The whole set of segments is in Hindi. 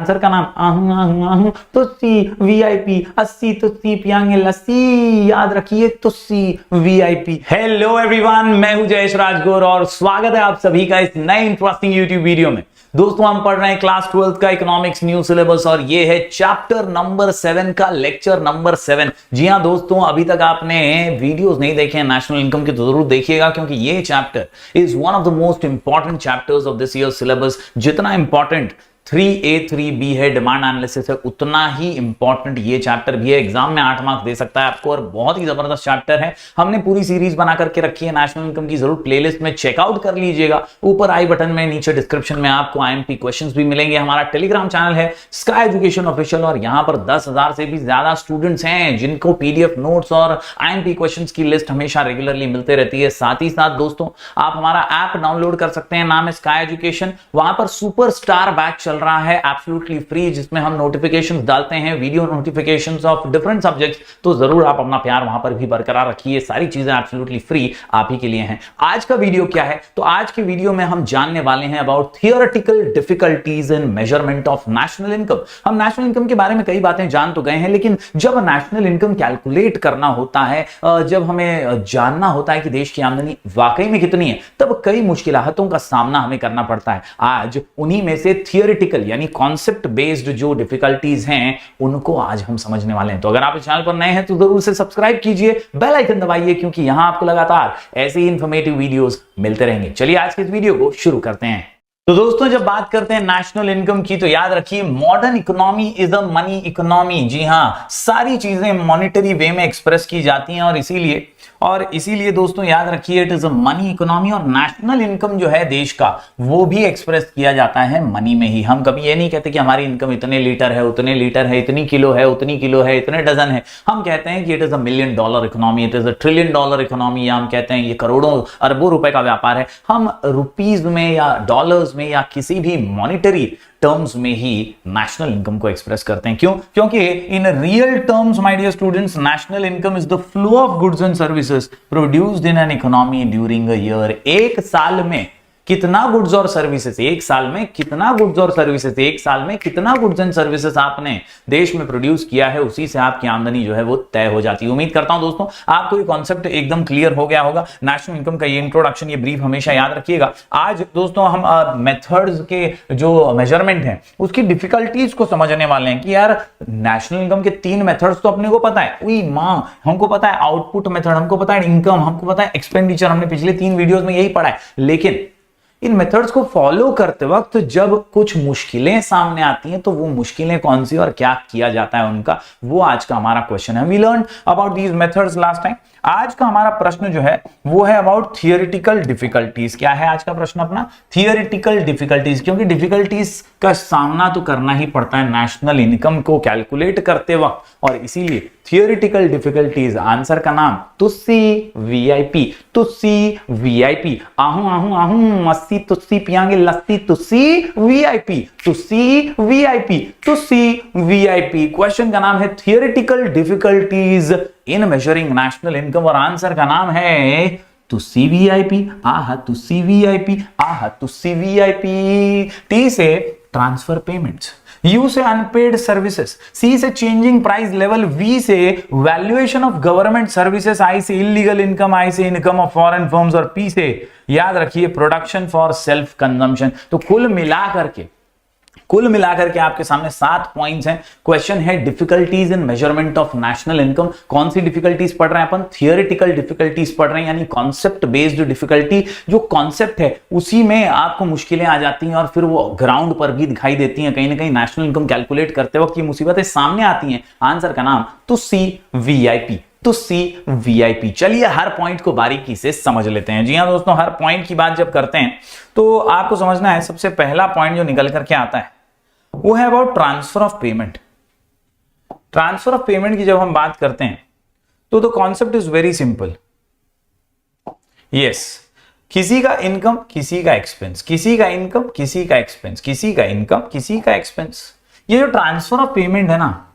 आंसर का नाम आहू आहू आहू तुस्सी वीआईपी 80 तुस्सी पियांगे लस्सी, याद रखिए तुस्सी वीआईपी। हेलो एवरीवन, मैं हूं जयेश राजगुर और स्वागत है आप सभी का इस नए इंटरेस्टिंग यूट्यूब वीडियो में। दोस्तों हम पढ़ रहे हैं क्लास 12 का इकोनॉमिक्स न्यू सिलेबस और ये है चैप्टर नंबर 7 का लेक्चर नंबर 7। जी हां दोस्तों, अभी तक आपने वीडियोस नहीं देखे हैं नेशनल इनकम के तो जरूर देखिएगा, क्योंकि ये chapter is one of the most important chapters of this year syllabus. जितना इंपॉर्टेंट 3A 3B है डिमांड एनालिसिस है, उतना ही इंपॉर्टेंट ये चैप्टर भी है। एग्जाम में 8 मार्क्स दे सकता है आपको और बहुत ही जबरदस्त चैप्टर है। हमने पूरी सीरीज बना करके रखी है नेशनल इनकम की, जरूर प्लेलिस्ट में चेकआउट कर लीजिएगा। ऊपर आई बटन में, नीचे डिस्क्रिप्शन में आपको IMP क्वेश्चंस भी मिलेंगे। हमारा टेलीग्राम चैनल है स्काई एजुकेशन ऑफिशियल और यहां पर 10,000 से भी ज्यादा स्टूडेंट्स हैं जिनको PDF नोट्स और IMP क्वेश्चंस की लिस्ट हमेशा रेगुलरली मिलते रहती है। साथ ही साथ दोस्तों आप हमारा ऐप डाउनलोड कर सकते हैं, नाम है स्काई एजुकेशन। वहां पर सुपर स्टार बैच चल रहा है एब्सोल्युटली फ्री, जिसमें हम नोटिफिकेशंस डालते हैं, video notifications of different subjects. तो जरूर आप अपना प्यार वहां पर भी बरकरार रखिए, सारी चीजें एब्सोल्युटली फ्री आप ही के लिए हैं। आज का वीडियो क्या है, तो आज के वीडियो में हम जानने वाले हैं about theoretical difficulties in measurement of national income. हम नेशनल इनकम के बारे में कई बातें जान तो गए हैं, लेकिन जब नेशनल इनकम कैलकुलेट करना होता है, जब हमें जानना होता है कि देश की आमदनी वाकई में कितनी है, तब कई मुश्किलातों का सामना हमें करना पड़ता है। आज उन्हीं में से थियोरेटिकल यानी कॉन्सेप्ट बेस्ड जो डिफिकल्टीज हैं उनको आज हम समझने वाले हैं। तो अगर आप इस चैनल पर नए हैं तो जरूर से सब्सक्राइब कीजिए, बेल आइकन दबाइए, क्योंकि यहां आपको लगातार ऐसे ही इंफॉर्मेटिव वीडियोस मिलते रहेंगे। चलिए आज के इस वीडियो को शुरू करते हैं। तो दोस्तों जब बात करते हैं नेशनल इनकम की, तो याद रखिए modern economy is a money economy. जी हां, सारी चीजें मॉनिटरी वे में एक्सप्रेस की जाती हैं और इसीलिए दोस्तों याद रखिए it is a money economy. और नेशनल इनकम जो है देश का, वो भी एक्सप्रेस किया जाता है मनी में ही। हम कभी ये नहीं कहते कि हमारी इनकम इतने लीटर है, उतने लीटर है, इतनी किलो है, उतनी किलो है, इतने डजन है। हम कहते हैं कि it is $1 million economy, it is $1 trillion economy, या हम कहते हैं ये करोड़ों अरबों रुपए का व्यापार है। हम रुपीज में या डॉलर्स में या किसी भी मॉनिटरी टर्म्स में ही नेशनल इनकम को एक्सप्रेस करते हैं। क्यों? क्योंकि in real terms my dear students, national income is the flow of goods and services produced in an economy during a year. एक साल में कितना गुड्स और सर्विसेज, एक साल में कितना गुड्स और सर्विसेज, एक साल में कितना गुड्स एंड सर्विसेज आपने देश में प्रोड्यूस किया है, उसी से आपकी आमदनी जो है वो तय हो जाती है। उम्मीद करता हूं दोस्तों आपको ये कॉन्सेप्ट एकदम क्लियर हो गया होगा। नेशनल इनकम का ये इंट्रोडक्शन, ये ब्रीफ हमेशा याद रखिएगा। आज दोस्तों हम मेथड्स के जो मेजरमेंट है उसकी डिफिकल्टीज को समझने वाले हैं कि यार नेशनल इनकम के 3 मेथड्स तो अपने को पता है, हमको पता है आउटपुट मेथड, हमको पता है इनकम, हमको पता है एक्सपेंडिचर, हमने पिछले 3 वीडियोस में यही पढ़ा है। लेकिन इन मेथड्स को फॉलो करते वक्त जब कुछ मुश्किलें सामने आती हैं, तो वो मुश्किलें कौन सी और क्या किया जाता है उनका, वो आज का हमारा क्वेश्चन है। We learn about these methods last time. आज का हमारा प्रश्न जो है वो है अबाउट थियोरेटिकल डिफिकल्टीज। क्या है आज का प्रश्न अपना? Theoretical difficulties. क्योंकि डिफिकल्टीज का सामना तो करना ही पड़ता है नेशनल इनकम को कैलकुलेट करते वक्त, और इसीलिए थियोरेटिकल डिफिकल्टीज। आंसर का नाम तुस्सी वीआईपी, तुस्सी वीआईपी। आहू आहू आहू 80 तुस्सी पियांगे लस्सी, तुस्सी वीआईपी, तुस्सी वीआईपी, तुस्सी वीआईपी। क्वेश्चन का नाम है theoretical difficulties in measuring national income और आंसर का नाम है तुस्सी वीआईपी। आहा तुस्सी वीआईपी, आहा तुस्सी वीआईपी। टी से ट्रांसफर पेमेंट्स, U से अनपेड सर्विसेज, C से चेंजिंग प्राइस लेवल, V से valuation of government services, I से इलीगल इनकम, I से इनकम ऑफ फॉरेन फर्म्स और P से याद रखिए प्रोडक्शन फॉर सेल्फ कंजम्पशन। तो कुल मिलाकर के आपके सामने 7 पॉइंट्स हैं। क्वेश्चन है difficulties in measurement of national income. कौन सी डिफिकल्टीज पढ़ रहे हैं अपन? थियोरेटिकल डिफिकल्टीज पढ़ रहे हैं, यानी कॉन्सेप्ट बेस्ड डिफिकल्टी। जो कॉन्सेप्ट है उसी में आपको मुश्किलें आ जाती हैं और फिर वो ग्राउंड पर भी दिखाई देती हैं। कहीं ना कहीं नेशनल इनकम कैलकुलेट करते वक्त ये मुसीबतें सामने आती हैं। आंसर का नाम तुस्सी वीआईपी, तुस्सी वीआईपी। चलिए हर पॉइंट को बारीकी से समझ लेते हैं। जी हां दोस्तों, हर पॉइंट की बात जब करते हैं तो आपको समझना है सबसे पहला पॉइंट जो निकल करके आता है वो है about transfer of payment. Transfer of payment की जब हम बात करते हैं तो the concept is very simple. Yes, किसी का इनकम किसी का एक्सपेंस, किसी का इनकम किसी का एक्सपेंस, किसी का इनकम किसी का एक्सपेंस। ये जो ट्रांसफर ऑफ पेमेंट है ना,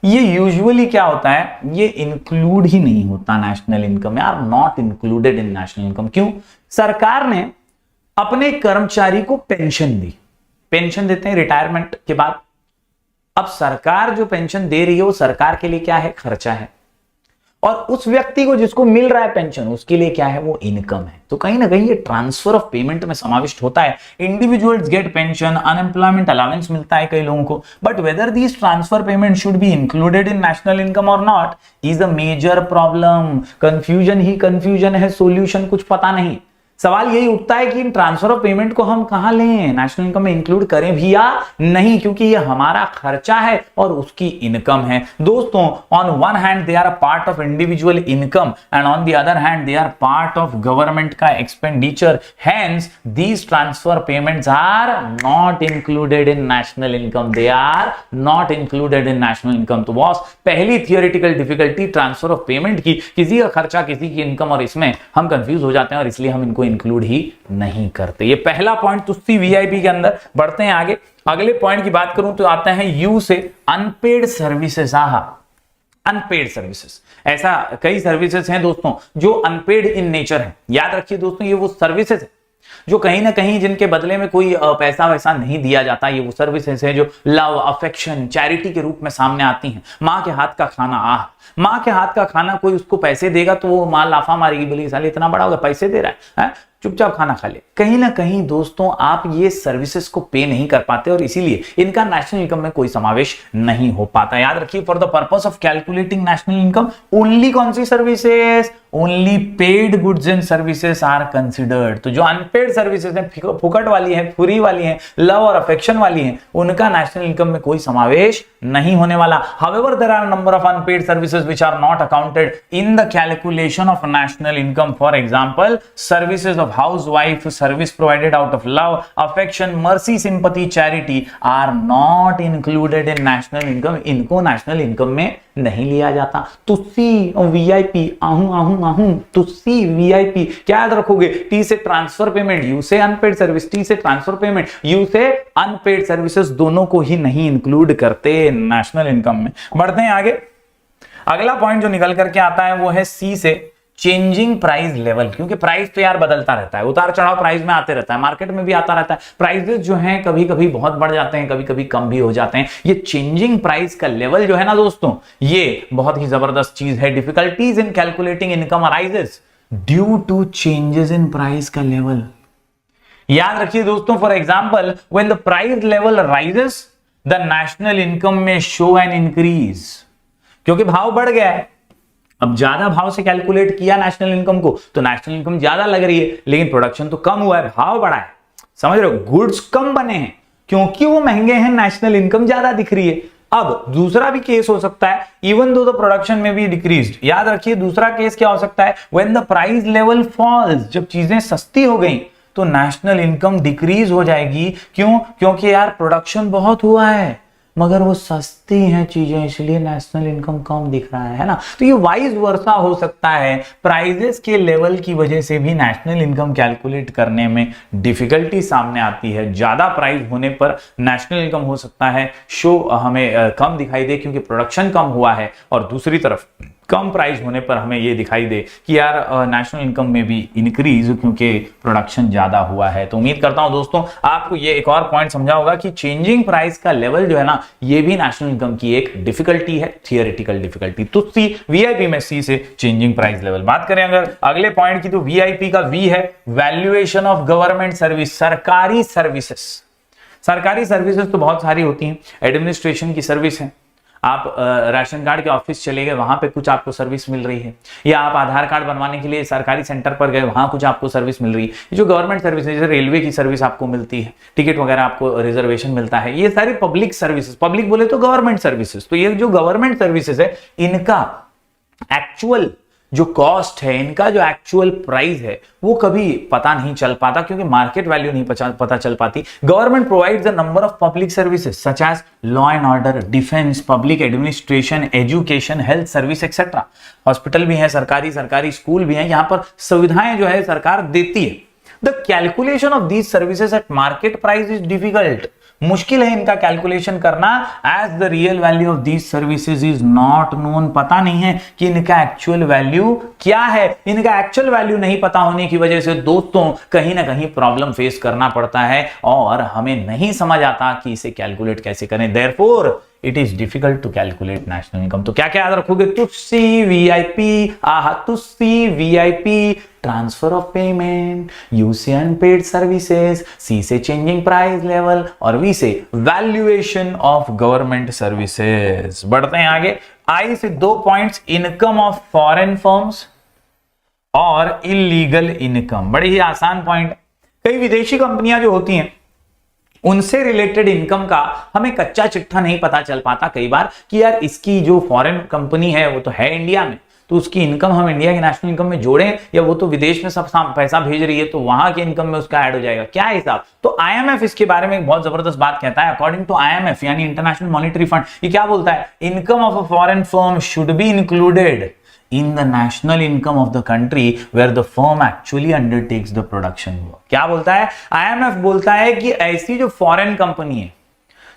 ये यूजुअली क्या होता है, ये इंक्लूड ही नहीं होता नेशनल इनकम में, are not included in national income. क्यों? सरकार ने अपने कर्मचारी को पेंशन दी, पेंशन देते हैं रिटायरमेंट के बाद। अब सरकार जो पेंशन दे रही है वो सरकार के लिए क्या है, खर्चा है, और उस व्यक्ति को जिसको मिल रहा है पेंशन उसके लिए क्या है, वो इनकम है। तो कहीं ना कहीं ये ट्रांसफर ऑफ पेमेंट में समाविष्ट होता है। Individuals get pension, unemployment allowance मिलता है कई लोगों को, but whether these transfer payment should be included in national income और not is a major problem. Confusion ही कंफ्यूजन है, सोल्यूशन कुछ पता नहीं। सवाल यही उठता है कि इन ट्रांसफर ऑफ पेमेंट को हम कहां लें, नेशनल इनकम में इंक्लूड करें भी या नहीं, क्योंकि ये हमारा खर्चा है और उसकी इनकम है। दोस्तों, on one hand they are a part of individual income and on the other hand they are part of government का expenditure, hence these transfer payments are not included in national income, they are not included in national income. तो बॉस, पहली theoretical difficulty transfer of payment की, किसी का खर्चा किसी की इनकम, और इसमें हम कंफ्यूज हो जाते हैं और इसलिए हम इनको इंक्लूड ही नहीं करते। ये पहला पॉइंट तुस्सी वीआईपी के अंदर। बढ़ते हैं आगे, अगले पॉइंट की बात करूं तो आते हैं यू से अनपेड सर्विसेज। अनपेड सर्विसेज, ऐसा कई सर्विसेज हैं दोस्तों जो अनपेड इन नेचर है। याद रखिए दोस्तों, ये वो सर्विसेज है जो कहीं ना कहीं जिनके बदले में कोई पैसा वैसा नहीं दिया जाता। ये वो सर्विसेज हैं जो लव, अफेक्शन, चैरिटी के रूप में सामने आती हैं। माँ के हाथ का खाना, माँ के हाथ का खाना, कोई उसको पैसे देगा तो वो माँ लाफा मारेगी, बोलेगी साले इतना बड़ा होगा पैसे दे रहा है, चुपचाप खाना खा ले। कहीं ना कहीं दोस्तों आप ये सर्विसेज को पे नहीं कर पाते और इसीलिए इनका नेशनल इनकम में कोई समावेश नहीं हो पाता। याद रखिए, for the purpose of calculating national income only कौन सी services, only paid goods and services are considered. तो जो अनपेड सर्विसेज हैं, फुकट वाली हैं, फ्री वाली हैं, लव और अफेक्शन वाली हैं, उनका नेशनल इनकम में कोई समावेश नहीं होने वाला। However there are number of unpaid services which are not accounted in the calculation of national income. For example, services of housewife, service provided out of love, affection, mercy, sympathy, charity are not included in national income. इनको national income में नहीं लिया जाता। तुस्सी वीआईपी, तुस्सी वीआईपी क्या याद रखोगे, टी से ट्रांसफर पेमेंट, यू से अनपेड सर्विस, टी से ट्रांसफर पेमेंट, यू से अनपेड सर्विसेज, दोनों को ही नहीं इंक्लूड करते नेशनल इनकम में। बढ़ते हैं आगे, अगला पॉइंट जो निकल करके आता है वो है सी से चेंजिंग प्राइस लेवल। क्योंकि प्राइस तो यार बदलता रहता है, उतार चढ़ाव प्राइस में आते रहता है, मार्केट में भी आता रहता है। प्राइसेस जो हैं कभी कभी बहुत बढ़ जाते हैं, कभी कभी कम भी हो जाते हैं। ये चेंजिंग प्राइस का लेवल जो है ना दोस्तों, ये बहुत ही जबरदस्त चीज है। Difficulties in calculating income arises due to changes in price का लेवल। याद रखिए दोस्तों, for example, when the price level rises the national income में शो एन इंक्रीज। क्योंकि भाव बढ़ गया है, अब ज्यादा भाव से कैलकुलेट किया नेशनल इनकम को तो नेशनल इनकम ज्यादा लग रही है, लेकिन प्रोडक्शन तो कम हुआ है, भाव बढ़ा है। समझ रहे हो, गुड्स कम बने हैं, क्योंकि वो महंगे हैं, नेशनल इनकम ज्यादा दिख रही है। अब दूसरा भी केस हो सकता है, इवन दो द प्रोडक्शन में भी डिक्रीज्ड। याद रखिए, दूसरा केस क्या हो सकता है, when the price level falls, जब चीजें सस्ती हो गई तो नेशनल इनकम डिक्रीज हो जाएगी। क्यों? क्योंकि यार प्रोडक्शन बहुत हुआ है मगर वो सस्ती हैं चीजें, इसलिए नेशनल इनकम कम दिख रहा है ना। तो ये वाइज वर्सा हो सकता है, प्राइजेस के लेवल की वजह से भी नेशनल इनकम कैलकुलेट करने में डिफिकल्टी सामने आती है। ज्यादा प्राइस होने पर नेशनल इनकम हो सकता है शो हमें कम दिखाई दे क्योंकि प्रोडक्शन कम हुआ है, और दूसरी तरफ कम प्राइस होने पर हमें ये दिखाई दे कि यार नेशनल इनकम में भी इंक्रीज क्योंकि प्रोडक्शन ज्यादा हुआ है। तो उम्मीद करता हूं दोस्तों आपको ये एक और पॉइंट समझा होगा कि चेंजिंग प्राइस का लेवल जो है ना, ये भी नेशनल इनकम की एक डिफिकल्टी है, थियोरेटिकल डिफिकल्टी। तो सी वीआईपी में सी से चेंजिंग प्राइस लेवल। बात करें अगर अगले पॉइंट की, तो वीआईपी का वी है वैल्यूएशन ऑफ गवर्नमेंट सर्विस, सरकारी सर्विसेज। सरकारी सर्विसेज तो बहुत सारी होती हैं, एडमिनिस्ट्रेशन की सर्विस है, आप राशन कार्ड के ऑफिस चले गए, वहां पे कुछ आपको सर्विस मिल रही है, या आप आधार कार्ड बनवाने के लिए सरकारी सेंटर पर गए, वहां कुछ आपको सर्विस मिल रही है। ये जो गवर्नमेंट सर्विस है, जैसे रेलवे की सर्विस आपको मिलती है, टिकट वगैरह आपको रिजर्वेशन मिलता है, ये सारी पब्लिक सर्विसेज, पब्लिक बोले तो गवर्नमेंट सर्विसेज। तो ये जो गवर्नमेंट सर्विसेज है, इनका एक्चुअल जो कॉस्ट है, इनका जो एक्चुअल प्राइस है, वो कभी पता नहीं चल पाता क्योंकि मार्केट वैल्यू नहीं पता चल पाती। Government provides a number of public services such as law and order, defence, public administration, education, health service etcetera. Hospital भी है, सरकारी स्कूल भी है, यहां पर सुविधाएं जो है सरकार देती है। The calculation of these services at market price is difficult. मुश्किल है इनका कैलकुलेशन करना, as the real value of these services is not known. पता नहीं है कि इनका एक्चुअल वैल्यू क्या है। इनका एक्चुअल वैल्यू नहीं पता होने की वजह से दोस्तों कहीं ना कहीं प्रॉब्लम फेस करना पड़ता है और हमें नहीं समझ आता कि इसे कैलकुलेट कैसे करें। Therefore it is difficult to calculate national income. तो क्या क्या याद रखोगे? तुस्सी, वीआईपी, तुस्सी, VIP, transfer of payment, U से अनपेड सर्विसेज, सी से चेंजिंग प्राइस लेवल और वी से वैल्यूएशन ऑफ गवर्नमेंट सर्विसेज। बढ़ते हैं आगे। आई से 2 points, income of foreign firms और इलीगल इनकम। बड़े ही आसान पॉइंट। कई विदेशी कंपनियां जो होती हैं उनसे रिलेटेड इनकम का हमें कच्चा चिट्ठा नहीं पता चल पाता कई बार कि यार इसकी जो फॉरेन कंपनी है वो तो है इंडिया में, तो उसकी इनकम हम इंडिया की नेशनल इनकम में जोड़ें या वो तो विदेश में सब पैसा भेज रही है तो वहां के इनकम में उसका ऐड हो जाएगा, क्या हिसाब? तो आईएमएफ इसके बारे में एक बहुत जबरदस्त बात कहता है। अकॉर्डिंग टू आईएमएफ यानी इंटरनेशनल मॉनेटरी फंड, ये क्या बोलता है? Income of a foreign firm should be included in the national income of the country where the firm actually undertakes the production work। क्या बोलता है? आईएमएफ बोलता है कि ऐसी जो फॉरेन कंपनी है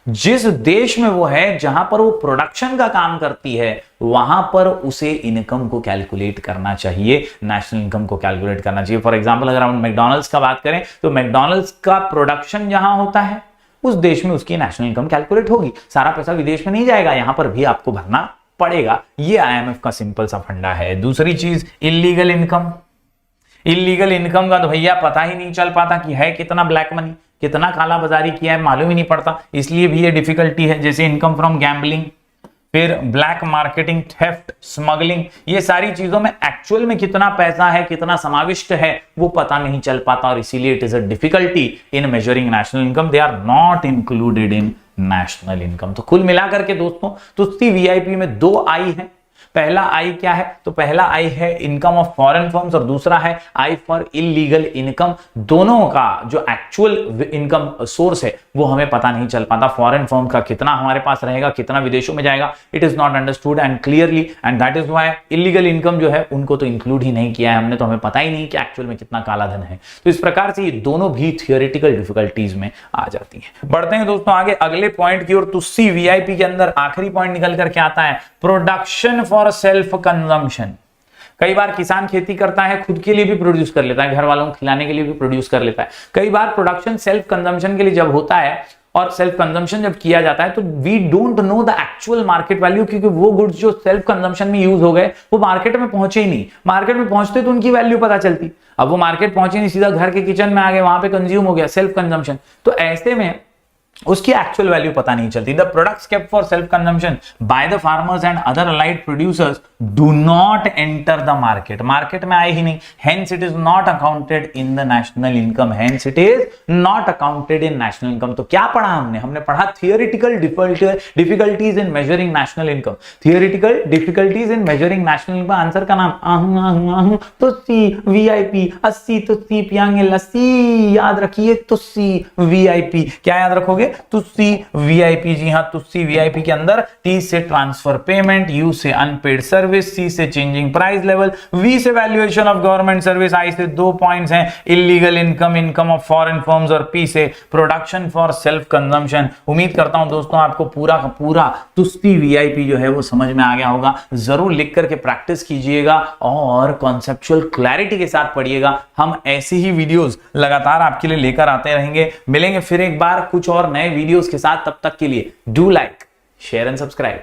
जिस देश में वो है जहां पर वो प्रोडक्शन का काम करती है वहां पर उसे इनकम को कैलकुलेट करना चाहिए, नेशनल इनकम को कैलकुलेट करना चाहिए। फॉर एग्जांपल अगर हम मैकडॉनल्ड्स का बात करें तो मैकडॉनल्ड्स का प्रोडक्शन जहां होता है उस देश में उसकी नेशनल इनकम कैलकुलेट होगी। सारा पैसा विदेश में नहीं जाएगा, यहां पर भी आपको भरना पड़ेगा। ये आईएमएफ का सिंपल सा फंडा है। दूसरी चीज इलीगल इनकम। इलीगल इनकम का तो भैया पता ही नहीं चल पाता कि है कितना ब्लैक मनी, कितना काला बाजारी किया है, मालूम ही नहीं पड़ता, इसलिए भी ये डिफिकल्टी है। जैसे इनकम फ्रॉम गैम्बलिंग, फिर ब्लैक मार्केटिंग, थेफ्ट, स्मगलिंग, ये सारी चीजों में एक्चुअल में कितना पैसा है, कितना समाविष्ट है वो पता नहीं चल पाता और इसीलिए it is a difficulty in measuring national income. They are not included in national income. तो कुल मिलाकर के दोस्तों तुस्सी वीआईपी में 2 आई है। पहला आई क्या है? तो पहला आई है इनकम ऑफ फॉरेन फर्म्स और दूसरा है आई फॉर इलीगल इनकम। दोनों का जो एक्चुअल इनकम सोर्स है वो हमें पता नहीं चल पाता। फॉरेन फर्म का कितना हमारे पास रहेगा, कितना विदेशों में जाएगा, it is not understood and clearly, and that is why illegal income जो है उनको तो इंक्लूड ही नहीं किया है हमने, तो हमें पता ही नहीं कि एक्चुअल में कितना काला धन है। तो इस प्रकार से ये दोनों भी थियोरेटिकल डिफिकल्टीज में आ जाती हैं। बढ़ते हैं दोस्तों आगे अगले पॉइंट की ओर। तुस्सी वीआईपी के अंदर आखिरी पॉइंट निकल कर क्या आता है? Production for self consumption. कई बार किसान खेती करता है, खुद के लिए भी प्रोड्यूस कर लेता है, घर वालों को खिलाने के लिए भी प्रोड्यूस कर लेता है। कई बार प्रोडक्शन सेल्फ कंजम्पशन के लिए जब होता है और सेल्फ कंजम्पशन जब किया जाता है तो we don't know the actual market value, क्योंकि वो गुड्स जो सेल्फ कंजम्पशन में यूज हो गए वो मार्केट में पहुंचे ही नहीं। मार्केट में पहुंचते तो उनकी वैल्यू पता चलती, अब वो मार्केट पहुंचे नहीं, सीधा घर के किचन में आ गए, वहां पे कंज्यूम हो गया सेल्फ कंजम्पशन, तो ऐसे में उसकी एक्चुअल वैल्यू पता नहीं चलती। The products kept for self consumption by the farmers and other allied producers do not enter the market, market में आए ही नहीं, hence it is not accounted in the national income, hence it is not accounted in national income. तो क्या पढ़ा हमने पढ़ा theoretical difficulties in measuring national income. Theoretical difficulties in measuring national income, answer का नाम तुस्सी वीआईपी, अस्सी तुस्सी पियांगे लस्सी, याद रखिए तुस्सी वीआईपी। क्या याद रखोगे? तुस्सी वीआईपी। जी हां, तुस्सी वीआईपी के अंदर टी से ट्रांसफर पेमेंट, यू से अनपेड सर्विस, सी से चेंजिंग प्राइस लेवल, वी से वैल्यूएशन ऑफ गवर्नमेंट सर्विस, आई से 2 पॉइंट्स हैं illegal income, income of foreign firms और पी से प्रोडक्शन फॉर सेल्फ कंजम्पशन। उम्मीद करता हूं दोस्तों आपको पूरा का पूरा तुस्सी वीआईपी जो है वो समझ में आ गया होगा। जरूर लिख करके प्रैक्टिस कीजिएगा और कॉन्सेप्चुअल क्लैरिटी के साथ पढ़िएगा। हम ऐसी ही वीडियोस लगातार आपके लिए लेकर आते रहेंगे। मिलेंगे फिर एक बार कुछ और नए वीडियोस के साथ, तब तक के लिए do like, share and subscribe.